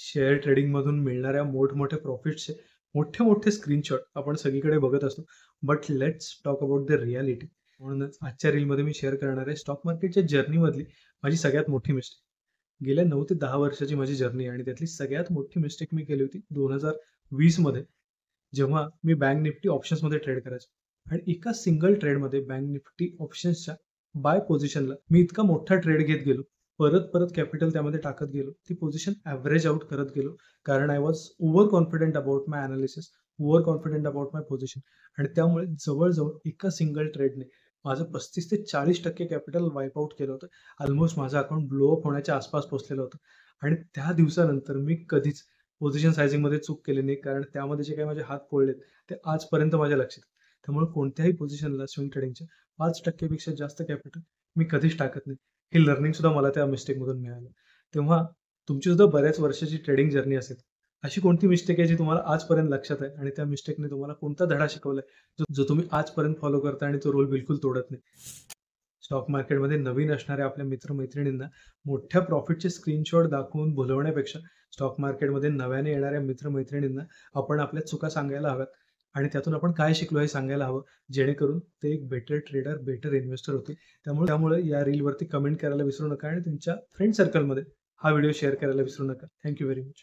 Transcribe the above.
Share ट्रेडिंगमधून मिळणाऱ्या मोठमोठ्या प्रॉफिट्सचे मोठे-मोठे स्क्रीनशॉट आपण सगळीकडे बघत असतो. But let's talk about the reality. म्हणूनच आजच्या रीलमध्ये मी शेअर करणार आहे स्टॉक मार्केटच्या जर्नीमधली माझी सगळ्यात मोठी मिस्टेक. गेल्या 9 ते 10 वर्षाची माझी जर्नी आणि त्यातली सगळ्यात मोठी मिस्टेक मी केली होती 2020 मध्ये, जेव्हा मी बँक निफ्टी ऑप्शन्समध्ये ट्रेड करायचो. आणि एका सिंगल ट्रेडमध्ये बँक निफ्टी ऑप्शन्सच्या बाय पोझिशनला मी इतका मोठा ट्रेड घेत गेलो. परत कॅपिटल त्यामध्ये टाकत गेलो. ती पोझिशन ॲव्हरेज आउट करत गेलो. कारण I was over confident about my analysis, over confident about my position. आणि त्यामुळे जवळ एका सिंगल ट्रेडने माझं 35 ते 40% कॅपिटल वाईप आउट केलं होतं. ऑलमोस्ट माझं अकाउंट ब्लो अप होण्याच्या आसपास पोहोचलेलं होतं. आणि त्या दिवसानंतर मी कधीच पोझिशन सायझिंगमध्ये चूक केली नाही. कारण त्यामध्ये जे काही माझे हात पोळलेत ते आजपर्यंत माझ्या लक्षात आहेत. त्यामुळे कोणत्याही पोझिशनला स्विंग ट्रेडिंगच्या 5% पेक्षा जास्त कॅपिटल मी कधीच टाकत नाही. ही लर्निंग सुद्धा मला त्या मिस्टेकमधून मिळालं. तेव्हा तुमची सुद्धा बऱ्याच वर्षाची ट्रेडिंग जर्नी असेल. अशी कोणती मिस्टेक आहे जी तुम्हाला आजपर्यंत लक्षात आहे आणि त्या मिस्टेकने तुम्हाला कोणता धडा शिकवलाय, जो तुम्ही आजपर्यंत फॉलो करताय आणि तो रूल बिलकुल तोडत नाही? स्टॉक मार्केटमध्ये नवीन असणाऱ्या आपल्या मित्र-मैत्रिणींना मोठ्या प्रॉफिटचे स्क्रीनशॉट दाखवून भुलवण्यापेक्षा स्टॉक मार्केटमध्ये नव्याने येणाऱ्या मित्र-मैत्रिणींना आपण आपल्या चुका सांगायला हव्यात आणि त्यातून आपण काय शिकलो हे सांगायला हवं, जेणेकरून ते एक बेटर ट्रेडर, बेटर इन्व्हेस्टर होतील. त्यामुळे या रीलवरती कमेंट करायला विसरू नका आणि तुमच्या फ्रेंड सर्कलमध्ये हा व्हिडिओ शेअर करायला विसरू नका. Thank you very much.